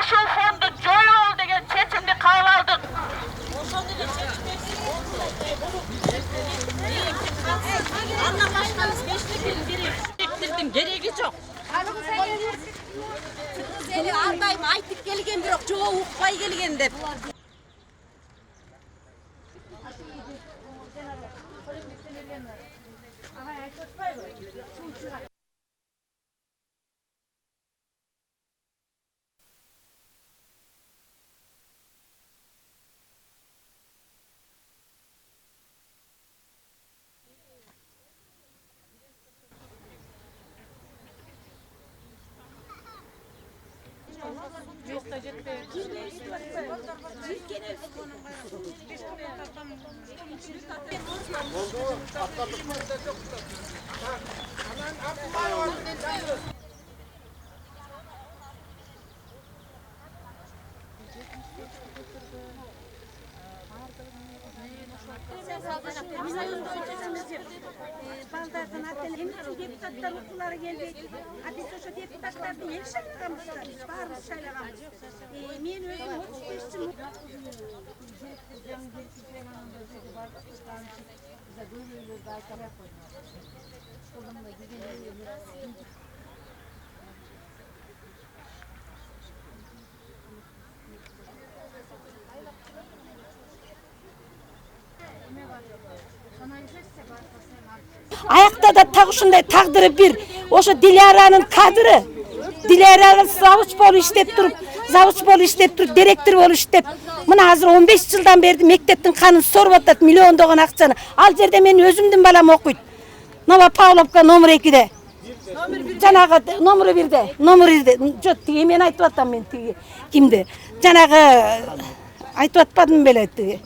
ушул фонду жоюл деген чечимди кабыл алдык. Андан башка биз бештикин директордун кереги жок. Эли ар дайым айтып келген, бирок жоо укпай келген деп. Baldardan atelen deputatlar okulları geldi. Biz o deputatlardı yer şaylağımızda. Bağırız şaylağımız. Men özüm 35 yıl. Ayakta da tak uşunday taqdiri bir. Oşo Dilara'nın kadri. Dilara'nın zavuç bolu işlep turup, zavuç bolu işlep turup, direktör bolu işlep. Mına hazır 15 yıldan beri mekteptin kanını sorup atat, milyondoğun akçanı. Al jerde men özümdün balam okuyt. Nova Pavlovka nomor 2'de. Janağı nomor 1'de. Nomor 1'de. Jok tigi men aytıp atam men tigi. Kimdi? Janağı aytıp atpadım bele tigi.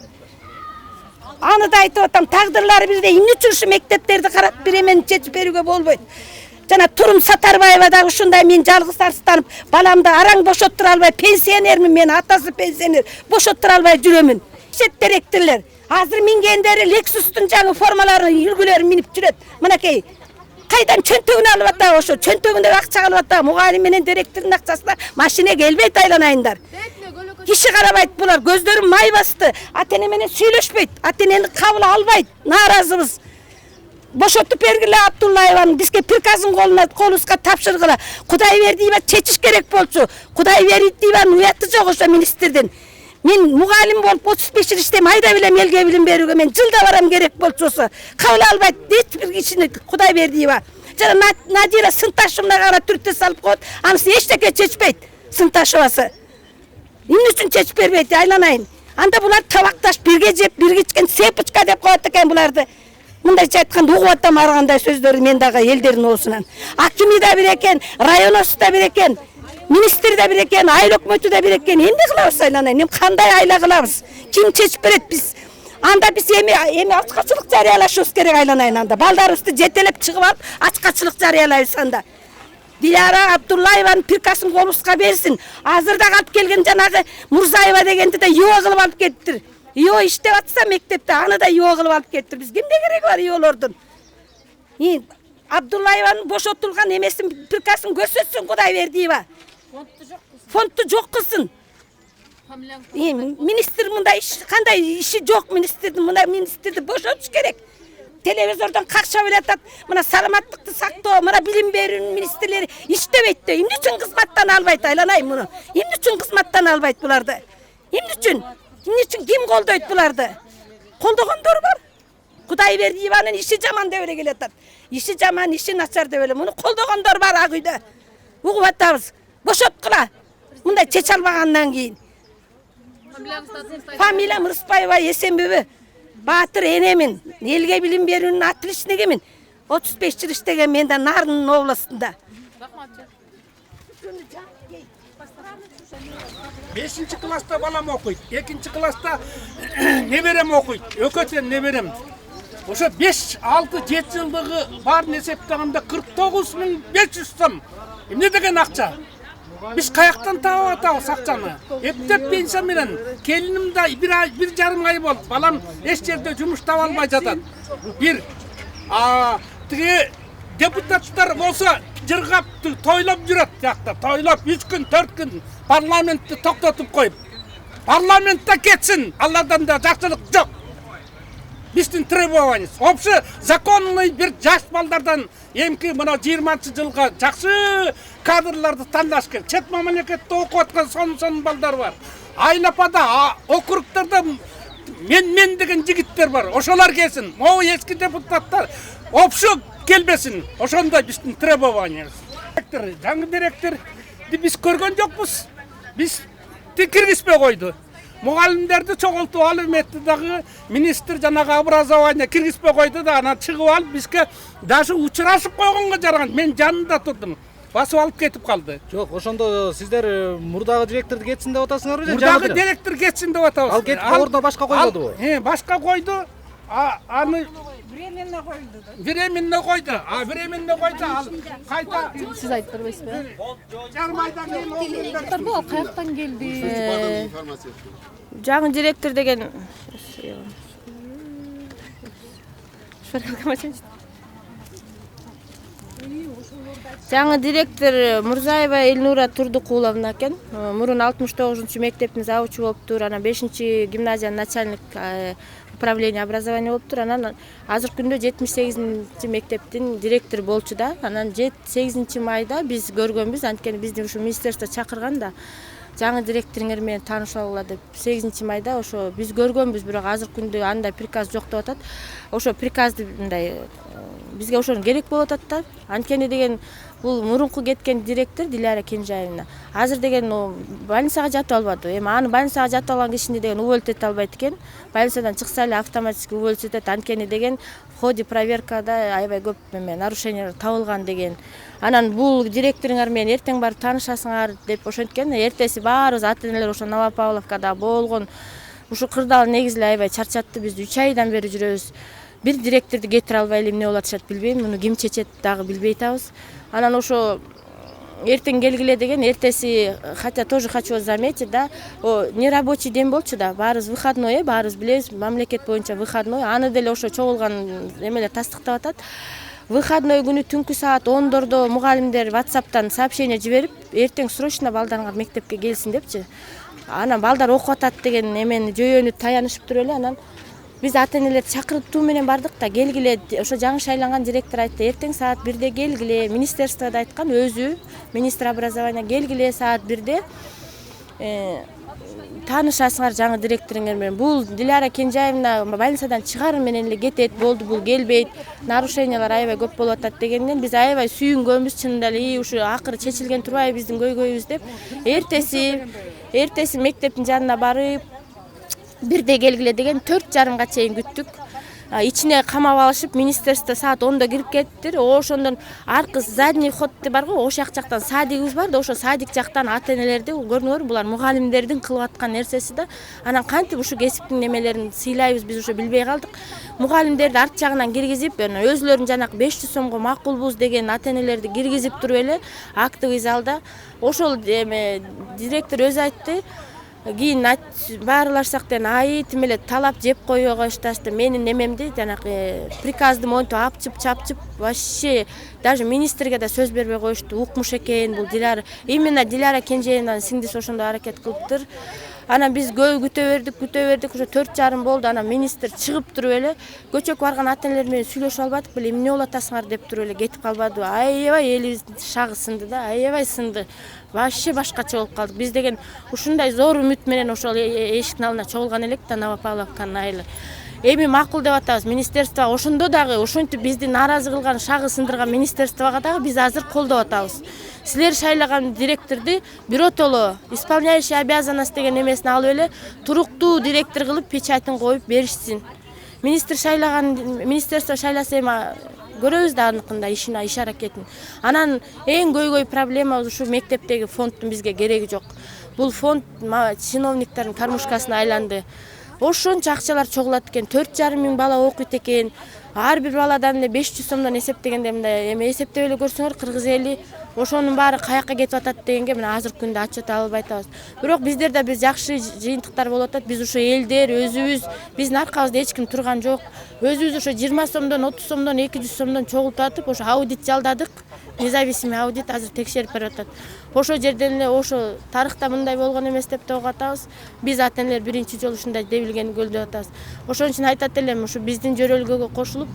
Аны да айтып атам, тагдырлары бирде эмне үчүн ушу мектептерди карап беремен чечип берүүгө болбойт. Жана Турум Сатарбаева дагы ушундай мен жалгыз арстанып, баламды араң бошоттура албай, пенсионермин мен, атасы пенсионер, бошоттура албай жүрөмүн. Шет директорлор азыр мингендери Lexus'тун жаңы формаларын, үлгүлөрүн минип жүрөт. Мынакей кайдан чөнтөгүн алып атабы ошо, чөнтөгүндө акча алып атабы, мугалим менен директордун акчасына машина келбейт айланайындар. Киши карабайт булар, көздөрүм май басты. Ата-эне менен сүйлөшпөйт, ата-энени кабыл албайт. Нааразыбыз. Бошотуп бергиле Абдуллаеваны, бизге приказын колубузга тапшыргыла. Кудай бердийба чечиш керек болчу. Кудай бердийбанын уяты жок ошо министрдин. Мен мугалим болуп 35 жыл иштейм, айда билем элге билим берүүгө мен жылда барам керек болчу ошо. Кабыл албайт эч бир кишини Кудай бердийба. Жана Надира Сынташевна гана түртө салып коет, анысы эчтеке чечпейт. Сынташевасы. Эмне үчүн чечип бербейт, айланайын. Анда булар табакташ бирге жеп, бирге ичкен сепочка деп коет экен буларды. Мындайча айтканда угуп атам аргандай сөздөрү мен дагы элдердин оосунан. Акими да бир экен, районосы да бир экен, министр да бир экен, айыл өкмөтү да бир экен. Эмне кылабыз айланайын? Эми кандай айла кылабыз? Ким чечип берет биз? Анда биз эми ачкачылык жарыялашыбыз керек айланайын анда. Балдарыбызды жетелеп чыгып алып, ачкачылык жарыялайбыз анда. Диляра Абдуллаеванын приказын колубузга берсин. Азыр да алып келген жанагы Мурзаева дегенди да ИО кылып алып кеттир. ИО иштеп атса мектепте аны да ИО кылып алып кеттир. Биз кимде кереги бар ИОлордун? Абдуллаеванын бошотулган эмесин приказын көрсөтсүн Кудай бердийба. Фондду жок кылсын. Министр мындай кандай иши жок министрдин, мына министрди бошотуш керек. Телевизордан какшап элатат. Мына саламаттыкты сактоо, мына билим берүүнүн министрлери иштебейт да. Эмне үчүн кызматтан албайт айланайм муну? Эмне үчүн кызматтан албайт буларды? Эмне үчүн? Эмне үчүн ким колдойт буларды? Колдогондор бар. Кудай бердийбанын иши жаман деп эле келатат. Иши жаман, иши начар деп эле муну колдогондор бар ак үйдө. Угуп атабыз. Бошоткула. Мындай чече албагандан кийин. Фамилиям Рыспаева Эсенбеби. Батыр энемин, элге билим берүүнүн отличнигимин. 35 жыл иштеген мен да Нарын областында. 5 класста балам окуйт, 2 класста неберем окуйт, өкөтен неберем. Ошо 5, 6, 7 жылдыгы барын эсептегенде 49.500 сом. Эмне деген акча? Biz kayaktan tağı atağız akçanı. Hepte pensiya menen. Kelinim de bir жарым ay oldu. Balam eş yerde cumuş tavalmay jatat. Bir. Tigi deputatlar olsa jırgap toylap jüret yakta. Toylap 3 gün 4 gün парламентті тоқтатып қойып, парламентта кетсін, Алладан да жақсылық жоқ. Біздің требованиямыз. Общий законный бір жас балдардан емки мына 20 жылға жақсы кадрларды таңдаш керек. Чет мемлекетте оқып атқан сон балдар бар. Айнапада, округтарда мен деген жігіттер бар. Ошолар келсін. О ескі депутаттар общий келбесін. Ошондай біздің требованиямыз. Жаңы директор біз көрген жоқпыз. Біз кіргізбей қойды. Мұғалімдерді çoğaltып алып етті дағы министр жанағы образование кіргізбей қойды да ана шығып алып бізге даже ұшырасып қойғанға жараған. Мен жанында тұрдым. Басып алып кетіп қалды. Жоқ, ошондо сиздер мурдагы директорду кетсин деп атасыңарбы же? Мурдагы директор кетсин деп атабыз. Ал кетип ордуна башка койдубу? Башка койду. Аны временно қойды. временно койду. Временно койду. Ал кайта Сиз айтып бербейсизби? жарым айдан кийин Бул каяктан келди? Жаңы директор деген жаңы директор Мурзаева Эльнура Турдукуловна экен. Мурун 69-жу мектептин завучу болуптур, анан 5-чи гимназиянын начальник управление образования болуптур. Анан азыркы күндө 78-чи мектептин директор болчу да. Анан 8 майда биз көргөнбүз, анткени бизди ушу министерство чакырган да. Жаңы директоруңер менен таанышып алгыла деп 8 майда ошо биз көргөнбүз, бирок азыркы күндө андай приказ жок деп атат. Ошо приказды мындай бизге ошону керек болуп атат да. Анткени деген бул мурунку кеткен директор Диляра Кенжаевна азыр деген больницага жатып албады. Эми аны больницага жатып алган кишини деген уволить эте албайт экен. Больницадан чыкса эле автоматически уволить этет. Анткени деген в ходе проверкада аябай көп нарушениялар табылган деген. Анан бул директоруңар менен эртең барып таанышасыңар деп ошенткен. Эртеси баарыбыз ата-энелер ошо Новопавловкада болгон. Ушу кырдаал негизи эле аябай чарчатты. Биз 3 айдан бери жүрөбүз. Бир директорду кетире албай эле эмне болуп атышат билбейм. Муну ким чечет дагы билбей атабыз. Анан ошо эртең келгиле деген эртеси, хотя тоже хочу заметить, да, нерабочий день болчу да, баарыбыз выходной, баарыбыз билебиз, мамлекет боюнча выходной. Аны деле ошо чогулган эмелер тастыктап атат. Выходной күнү түнкү саат 10-дордо мугалимдер WhatsApp'тан сообщение жиберип, эртең срочно балдарыңар мектепке келсин депчи. Анан балдар окуп атат деген эмени жөйөнүп таянышып туруп эле, анан биз ата-энелерди чакыртуу менен бардык да, келгиле, ошо жаңы шайланган директор айтты, эртең саат 1-де келгиле, министерствода айткан өзү, министр образования келгиле саат 1-де таанышасыңар жаңы директоруңар менен. Бул Диляра Кенжаевна больницадан чыгары менен эле кетет, болду, бул келбейт, нарушениялар аябай көп болуп атат дегенден биз аябай сүйүнгөнбүз, чынында эле ушу акыры чечилген турбайбы биздин көйгөйүбүз деп. Эртеси мектептин жанына барып 1-де келгиле деген 4:30-га чейин күттүк. Ичине камап алышып, министерство саат 10-да кирип кетиптир. Ошондон аркы задний ход бар го, ошол жактан садигибиз бар да, ошо садик жактан ата-энелерди көрүңөр, булар мугалимдердин кылып аткан нерсеси да. Анан кантип ушу кесиптин немелерин сыйлайбыз, биз ошо билбей калдык. Мугалимдерди арт жагынан киргизип, өзүлөрүн жанакы 500 сомго макулбуз деген ата-энелерди киргизип туруп эле актовый залда ошол директор өзү айтты. Кийин баарылашсак деген тим эле талап жеп кое коюшташты. Менин немемди жанакы приказды монтип апчып вообще даже министрге да сөз бербей коюшту. Укмуш экен бул Диляра. Именно Диляра Кенжеевнанын сиңдиси ошондой аракет кылыптыр. Анан биз күтө бердик, ошо 4:30 болду. Анан министр чыгып туруп эле көчөккө барган ата-энелер менен сүйлөшүп албадык беле, эмне болуп атасыңар деп туруп эле кетип калбады. Аябай элибиздин шагы сынды да, аябай сынды. Вообще башкача болуп калдык. Биз деген ушундай зор үмүт менен ошол эшиктин алдына чогулган элек да, Новопавловканын айылы. Эми макул деп атабыз министерство, ошондо дагы ошентип бизди нааразы кылган, шагы сындырган министерствого дагы биз азыр колдоп атабыз. Силер шайлаган директорду биротоло исполняющий обязанность деген эмесин алып эле туруктуу директор кылып печатын коюп беришсин. Министерство шайласа эми көрөбүз да аныкында иш аракетин. Анан эң көйгөй проблема ушу мектептеги фонддун бизге кереги жок. Бул фонд чиновниктардын кармушкасына айланды. Ошончо акчалар чогулат экен, 4,5 миң бала окуйт экен. Ар бир баладан эле 500 сомдон эсептегенде мындай эми эсептеп эле көрсөңөр, кыргыз эли ошонун баары каяка кетип атат дегенге мына азыркы күндө отчет албай атабыз. Бирок биздерде бир жакшы жыйынтыктар болуп атат. Биз ошо элдер өзүбүз, биздин аркабызда эч ким турган жок. Өзүбүз ошо 20 сомдон, 30 сомдон, 200 сомдон чогултуп атып, ошо аудит жалдадык. независимый аудит азыр текшерип берип атат. Ошол жерден эле ошо тарыхта мындай болгон эмес деп да угуп атабыз. Биз ата энелер биринчи жолу ушундай дебилгени көрүп атабыз. Ошон үчүн айтат элем, ушу биздин жөрөлгөгө кошулуп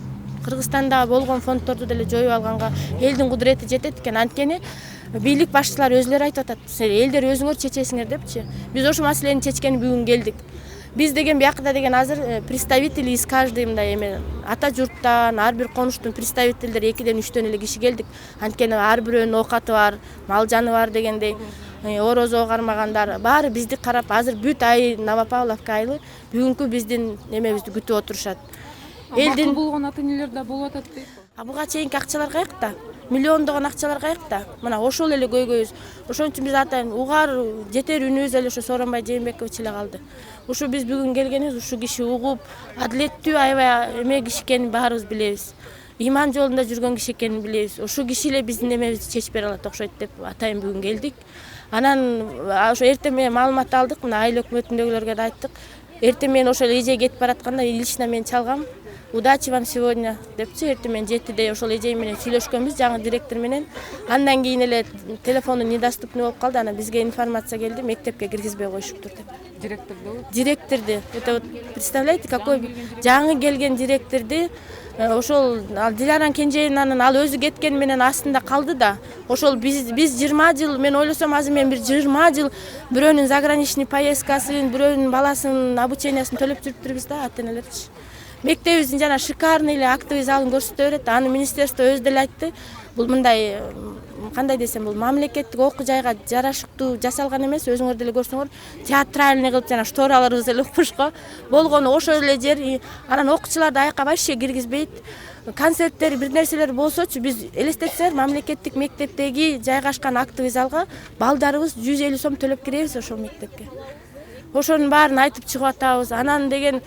Кыргызстанда болгон фонддорду деле жоюп алганга элдин кудурети жетет экен. Анткени бийлик башчылары өзүлөрү айтып атат. Элдер өзүңөр чечесиңер депчи. Биз ошол маселени чечкени бүгүн келдик. Биз деген биякта деген азыр представители из каждый мындай эме ата журттан, ар бир конуштун представительдери 2-ден 3төн эле киши келдик. Анткени ар бирөөнүн оокаты бар, мал жаны бар дегендей, орозо кармагандар баары бизди карап азыр бүт ай Новопавловка айылы бүгүнкү биздин эмебизди күтүп отурушат. Макул болгон ата энелер да болуп атат дейт. Буга чейинки акчалар каякта? Миллиондогон акчалар каякта? Мына ошол эле көйгөйбүз. Ошон үчүн биз атайын угар жетер үнүбүз эле ушу Сооронбай Жээнбекович эле калды. Ушу биз бүгүн келгенибиз, ушу киши угуп, адилеттүү аябай эме киши экенин баарыбыз билебиз. Иман жолунда жүргөн киши экенин билебиз. Ошол киши эле биздин эмебизди чечип бере алат окшойт деп атайын бүгүн келдик. Анан ошо эртең менен маалымат алдык, мына айыл өкмөтүндөгүлөргө да айттык. Эртең менен ошол эже кетип баратканда лично мен чалгам. Удачи вам сегодня депчи, эртең менен 7-де ошол эжей менен сүйлөшкөнбүз, жаңы директор менен. Андан кийин эле телефону недоступный болуп калды, анан бизге информация келди, мектепке киргизбей коюшуптур деп. Директорду? Директорду. Это вот представляете, какой жаңы келген директорду ошол Диляран Кенжеевнанын ал өзү кеткен менен астында калды да. Ошол биз 20 жыл, мен ойлосом азыр мен бир 20 жыл бирөөнүн заграничный поездкасын, бирөөнүн баласынын обучениясын төлөп жүрүптүрбүз да, ата энелерчи. Мектебибиздин жана шикарный эле актовый залын көрсөтө берет. Аны министерство өзү деле айтты. Бул мындай кандай десем, бул мамлекеттик окуу жайга жарашыктуу жасалган эмес. Өзүңөр деле көрсөңөр, театральный кылып жана штораларыбыз эле укмушко болгону ошол эле жер. Анан окуучуларды аяка вообще киргизбейт. Концерттер, бир нерселер болсочу, биз элестетсеңер, мамлекеттик мектептеги жайгашкан актовый залга балдарыбыз 150 сом төлөп киребиз ошол мектепке. Ошонун баарын айтып чыгып атабыз. Анан деген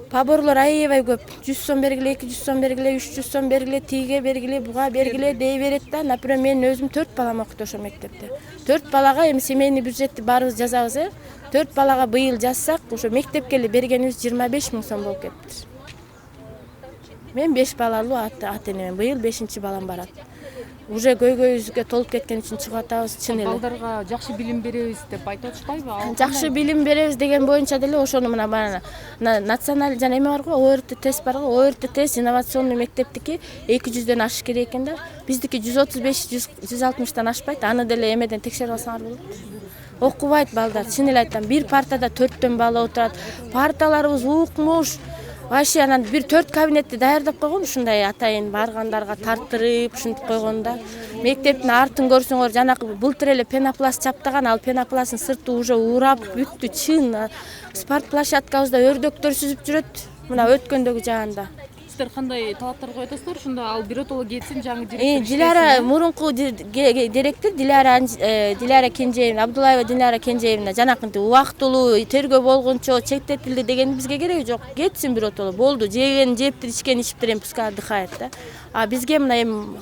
поборлор аябай көп. 100 сом бергиле, 200 сом бергиле, 300 сом бергиле, тиге бергиле, буга бергиле дей берет да. Например, мен өзүм 4 балам окуйт ошол мектепте. 4 балага эми семейный бюджетти баарыбыз жазабыз, 4 балага быйыл жазсак, ошо мектепке эле бергенибиз 25 000 сом болуп кетти. Мен 5 балалуу ата энемен, быйыл 5-чи балам барат. Уже көйгөйүбүзгө толуп кеткен үчүн чыгып атабыз, чын эле. Балдарга жакшы билим беребиз деп айтып атышпайбы? Жакшы билим беребиз деген боюнча деле ошону мына националь жана эме бар го, ОРТ тест бар го, ОРТ тест инновационный мектептики 200дөн ашыш керек экен да. Биздики 135-160тан ашпайт. Аны деле эмеден текшерип алсаңар болот. Окубайт балдар, чын эле айтам. Бир партада 4төн бала отурат. Парталарыбыз укмуш. Вообще анан бир 4 кабинетти даярдап койгон, ушундай атайын баргандарга тартырып, ушинтип койгон да. Мектептин артын көрсөңөр, жанакы былтыр эле пенопласт чаптаган, ал пенопласттын сырты уже урап бүттү, чын. Спорт площадкабызда өрдөктөр сүзүп жүрөт, мына өткөндөгү жаанда. Сиздер кандай талаптар коюп атасыздар? Ошондо ал биротоло кетсин, жаңы директор. Диляра мурунку директор Диляра Кенжеевна, Абдулаева Диляра Кенжеевна жанакынтип убактылуу тергөө болгончо чектетилди деген бизге кереги жок. Кетсин биротоло. Болду. Жеген жептир, ичкен ичиптир, эми пускай отдыхает да. А бизге мына эми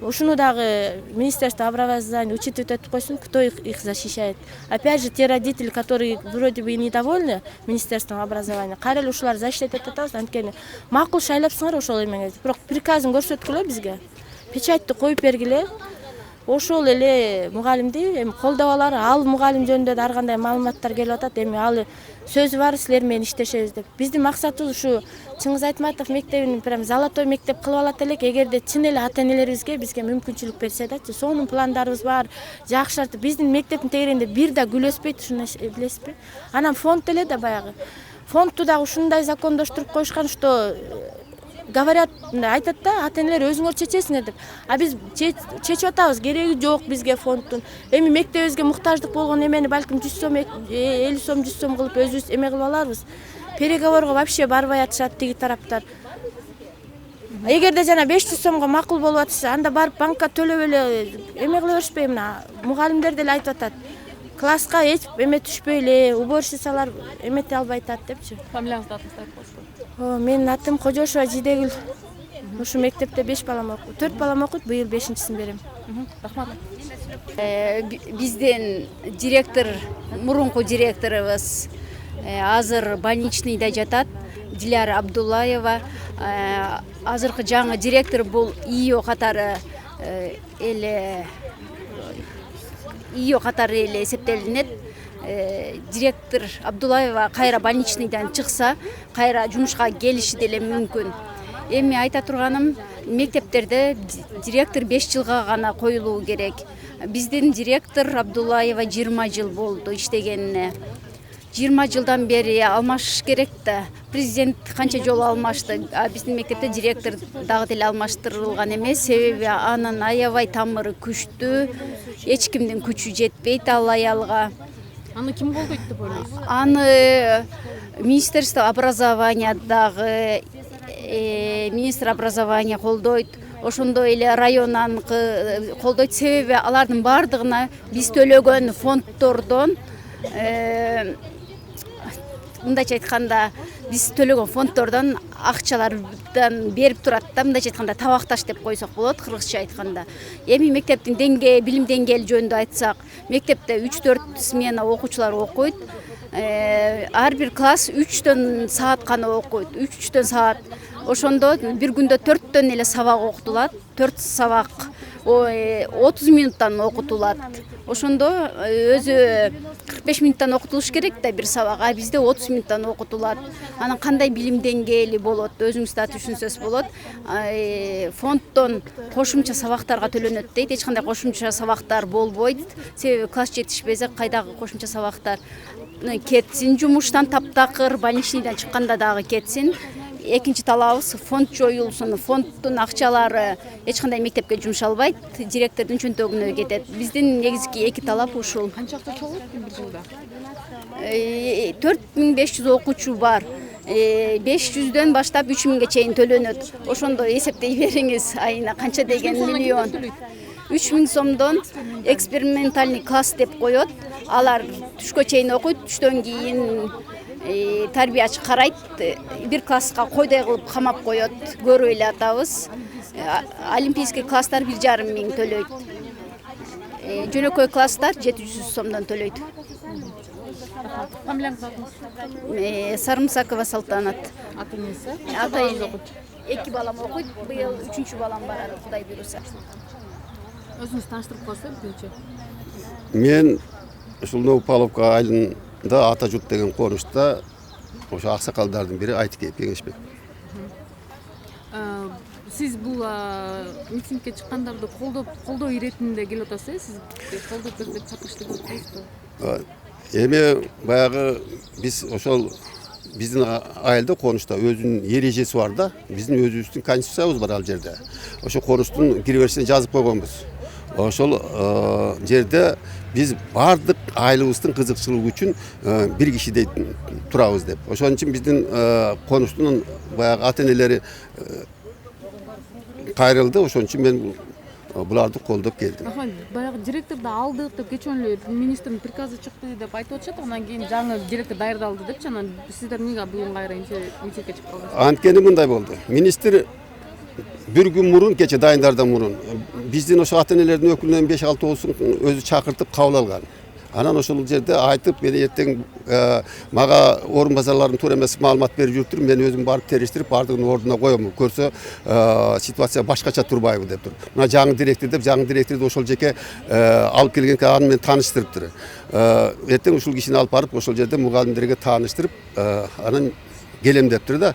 ушуну дагы министерство образования учитывать этип койсун, кто их защищает. Опять же, те родители, которые вроде бы и недовольны министерством образования, кайра эле ушулар защищать этип атабыз. Анткени макул шайлапсыңар ошол эмеңизди. Бирок приказын көрсөткүлө бизге. Печатьты коюп бергиле. Ошол эле мугалимди эми колдоп алар. Ал мугалим жөнүндө ар кандай маалыматтар келип атат. Эми ал сөзү бар, силер менен иштешебиз деп. Биздин максатыбыз ушу Чыңгыз Айтматов мектебин прям золотой мектеп кылып алат элек. Эгерде чын эле ата энелерибизге бизге мүмкүнчүлүк берсе да, сонун пландарыбыз бар. Жакшыртып, биздин мектептин тегерегинде бир да гүл өспөйт, ушуну билесизби? Анан фонд эле да баягы. Фондту да ушундай закондоштуруп коюшкан, что говорят, айтат да, ата энелер өзүңөр чечесиңер деп. А биз чечип атабыз, кереги жок бизге фондтун. Эми мектебибизге муктаждык болгон эмени балким 100 сом, 50 сом, 100 сом кылып өзүбүз эме кылып аларбыз. Переговорго вообще барбай атышат тиги тараптар. Эгерде жана 500 сомго макул болуп атса, анда барып банкка төлөп эле эме кыла беришпейби? Мына мугалимдер деле айтып атат. Класска эч эме түшпөй эле, уборщицалар эмете албай атат депчи. Фамилияңызды атыңызды айтып коесузбу? Менин атым Кожошова Жидегүл. Ушу мектепте 5 балам окуйт. 4 балам окуйт, быйыл 5-чисин берем. Рахмат. Бизден директор, мурунку директорубуз азыр больничныйда жатат. Диляра Абдулаева. Азыркы жаңы директор бул ИО катары эле ийо катары эле эсептелинет. Директор Абдулаева кайра больничныйдан чыкса, кайра жумушка келиши деле мүмкүн. Эми айта турганым, мектептерде директор 5 жылга гана коюлуу керек. Биздин директор Абдулаева 20 жыл болду иштегенине. 20 жылдан бери алмашыш керек да. Президент канча жолу алмашты. Биздин мектепте директор дагы деле алмаштырылган эмес, себеби анын аябай тамыры күчтүү, эч кимдин күчү жетпейт ал аялга. Аны ким колдойт деп ойлойсуз? Аны Министерство образованиядагы министр образования колдойт. Ошондой эле районан колдойт, себеби алардын бардыгына биз төлөгөн фонддордон, мындайча айтканда, биз төлөгөн фонддордон акчалардан берип турат да, мындайча айтканда табакташ деп койсок болот, кыргызча айтканда. Эми мектептин билим деңгээли жөнүндө айтсак, мектепте 3-4 смена окуучулар окуйт. Ар бир класс 3 саат гана окуйт, 3 саат. Ошондо бир күндө 4 эле сабак окутулат, 4 сабак 30 минуттан окутулат. Ошондо өзү 45 минуттан окутулуш керек да бир сабак, а бизде 30 минуттан окутулат. Анан кандай билим деңгээли болот, өзүңүз да түшүнсөз болот. Фонддон кошумча сабактарга төлөнөт дейт, эч кандай кошумча сабактар болбойт. Себеби класс жетишпесе кайдагы кошумча сабактар кетсин, жумуштан таптакыр, больничныйдан чыкканда дагы кетсин. Экинчи талабыбыз фонд жоюлсун. Фонддун акчалары эч кандай мектепке жумшалбайт, директордун чөнтөгүнө кетет. Биздин негизги эки талап ушул. Канча акча чогулат бир жылда? 4500 окуучу бар. 500дөн баштап 3000ге чейин төлөнөт. Ошондо эсептей бериңиз, айына канча деген миллион. 3000 сомдон экспериментальный класс деп коет. Алар түшкө чейин окуйт, түштөн кийин тарбиячы карайт, бир класска койдой кылып камап коет, көрүп эле атабыз. Олимпийский класстар 1,5 миң төлөйт. Жөнөкөй класстар 700 сомдон төлөйт. Фамилияңызды атыңыз? Сарымсакова Салтанат. Аты эмнеси? Ата-эне. 2 балам окуйт, быйыл 3-чү балам барат, Кудай буйруса. Өзүңүз тааныштырып коесузбу биринчи? Мен ушул Новополовка айылында Ата журт деген конушта ошо аксакалдардын бири Айтыкеев Кеңешбек. Сиз бул митингге чыккандарды колдоо иретинде келип атасыз, сиз колдоп деп чакырышты деп коесузбу? Эми баягы биз ошол биздин айылда конушта өзүнүн эрежеси бар да, биздин өзүбүздүн конституциябыз бар ал жерде. Ошо конуштун киреберишине жазып койгонбуз. Ошол жерде биз бардык айылыбыздын кызыкчылыгы үчүн бир кишидей турабыз деп. Ошон үчүн биздин конуштун баягы ата-энелери кайрылды. Ошон үчүн мен буларды колдоп келдим. Баягы директорду алдык деп кечен эле министрдин приказы чыкты деп айтып атышат. Анан кийин жаңы директор даярдалды депчи. Анан сиздер эмнеге бүгүн кайра митингге чыгып калдыңыз? Анткени мындай болду. Министр bir gün murun, geçe dayınlardan murun. Bizdin ошо ата-энелердин өкүлүнөн 5-6 өзү чакыртып кабыл алган. Анан ошол жерде айтып, мени эртең мага орун базарлардын туура эмес маалымат берип жүрүптүр. Мен өзүм барып териштирип, бардыгын ордуна коем. Көрсө ситуация башкача турбайбы деп тур. Мына жаңы директор деп, жаңы директорду ошол жеке алып келген аны мен тааныштырыптыр. Эртең ушул кишини алып барып, ошол жерде мугалимдерге тааныштырып, анан келем дептир да.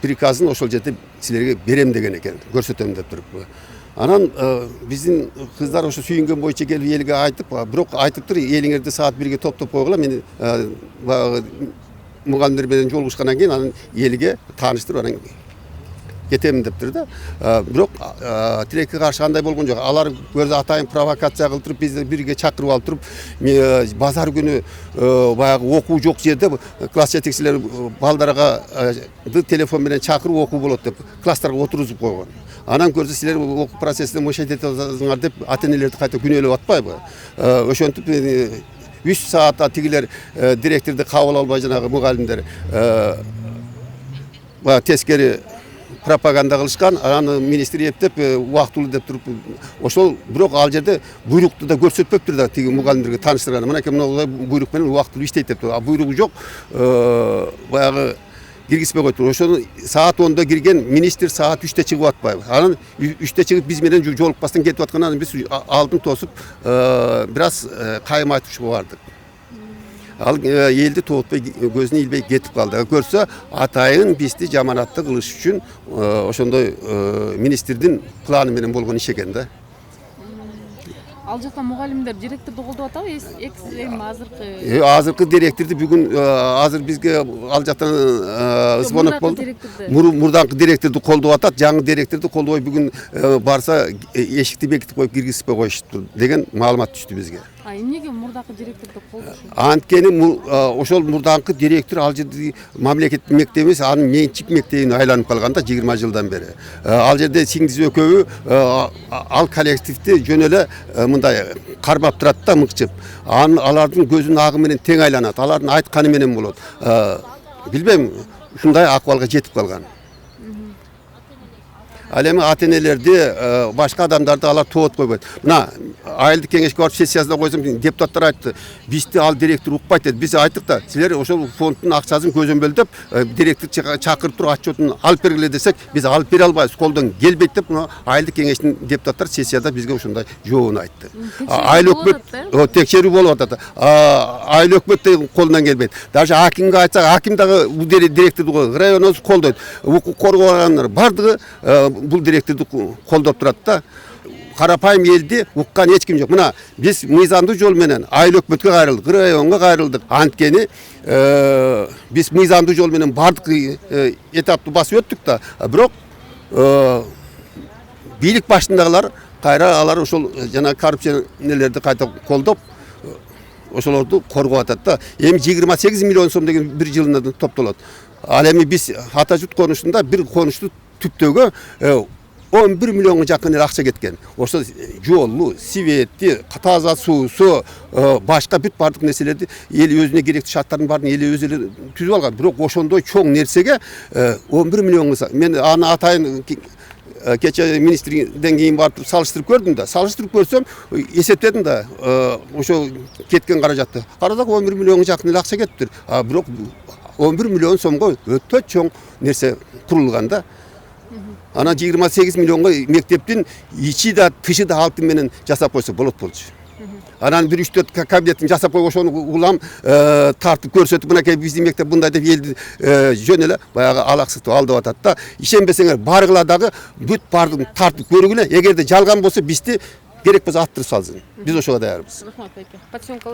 Приказын ошол жерде силерге берем деген экен, көрсөтөм деп туруп. Анан биздин кыздар ошо сүйүнгөн боюнча келип элге айтып, бирок айтыптыр, элиңерди саат 1-ге топтоп койгула, мен мугалимдер менен жолугушкандан кийин анан элге тааныштырып анан кетем дептир да. Бирок тилекке каршы андай болгон жок. Алар өзү атайын провокация кылып туруп, бизди бирге чакырып алып туруп, базар күнү баягы окуу жок жерде класс жетекчилер балдарга телефон менен чакырып окуу болот деп класстарга отургузуп койгон. Анан көрсө силер окуу процессине мошайт этип атасыңар деп ата-энелерди кайта күнөөлөп атпайбы? Ошентип 3 саатта тигилер директорду кабыл албай жанагы мугалимдер тескери пропаганда кылышкан, аны министр эптеп убактылуу деп туруп, ошол бирок ал жерде буйрукту да көрсөтпөптүр да тиги мугалимдерге тааныштырган. Мынакей мына буйрук менен убактылуу иштейт деп туруп, буйругу жок. Баягы киргизбей койду. Ошону саат 10'da кирген министр саат 3'te чыгып атпайбы. Анан 3'te чыгып биз менен жолукпастан кетип аткандан биз алдын тосуп biraz кайым айтышып бардык. Ал елді тоғытпай, көзіне илбей кетіп қалды. Көрсе, атайын бізді жаманатты қылыш үшін ошондой министрдің планы менен болгон иш экен да. Ал жакта мугалимдер директорду колдоп атабы? Азыркы азыркы директорду бүгүн азыр бизге ал жактан звонок болду. Мурдаңкы директорду колдоп атат, жаңы директорду колдобой бүгүн барса эшикти бекитип коюп киргизбей коюшту деген маалымат түштү бизге. Эмнеге мурдакы директорду колдошу? Анткени ошол мурдаңкы директор ал жерде мамлекеттик мектеп эмес, анын менчик мектебине айланып калганда 20 жылдан бери. Ал жерде сиңдиси экөөбү ал коллективди жөн эле мындай кармап турат да мыкчып. Алардын көзүнүн агы менен тең айланат. Алардын айтканы менен болот. Билбейм, ушундай акыбалга жетип калган. Ал эми ата-энелерди, башка адамдарды алар тоот койбойт. Мына айылдык кеңешке барып сессиясына койсом, депутаттар айтты, бизди ал директор укпайт деп. Биз айттык да, силер ошол фонддун акчасын көзөмбөлдөп, директор чакырып туруп отчетун алып бергиле десек, биз алып бере албайбыз, колдон келбейт деп, мына айылдык кеңештин депутаттар сессияда бизге ошондой жообун айтты. Айыл өкмөт текшерүү болуп атат. Айыл өкмөттүн колунан келбейт. Даже акимге айтсак, аким дагы бул директорду районубуз колдойт. Укук коргоогондар бардыгы бул директорду колдоп турат да. Карапайым элди уккан эч ким жок. Мына биз мыйзамдуу жол менен айыл өкмөткө кайрылдык, районго кайрылдык. Анткени биз мыйзамдуу жол менен бардык этапты басып өттүк да. Бирок бийлик башындагылар кайра алар ошол жана коррупционерлерди кайта колдоп ошолорду коргоп атат да. Эми 28 миллион сом деген бир жылына топтолот. Ал эми биз ата жут конушунда бир конушту түптөөгө 11 миллионга жакын эле акча кеткен. Ошо жолу, светти, таза суусу, башка бүт бардык нерселерди эл өзүнө керектүү шарттардын баарын эл өзү эле түзүп алган. Бирок ошондой чоң нерсеге 11 миллионга мен аны атайын кече министрден кийин барып салыштырып көрдүм да. Салыштырып көрсөм, эсептедим да, ошо кеткен каражатты. Карасак 11 миллионга жакын эле акча кетиптир. Бирок 11 миллион сомго өтө чоң нерсе курулган да. Ана 28 миллионга мектептин ичи да тышы да алтын менен жасап койсо болот болчу. Анан 1-3 кабинеттин жасап койгон ошону улам тартып көрсөтүп, мынакей биздин мектеп мындай деп элди жөн эле баягы алаксытып алдап атат да. Ишенбесеңер баргыла дагы бүт бардыгын тартып көргүлө. Эгерде жалган болсо бизди керек болсо аттырып салсын. Биз ошого даярбыз. Рахмат, Подсъемка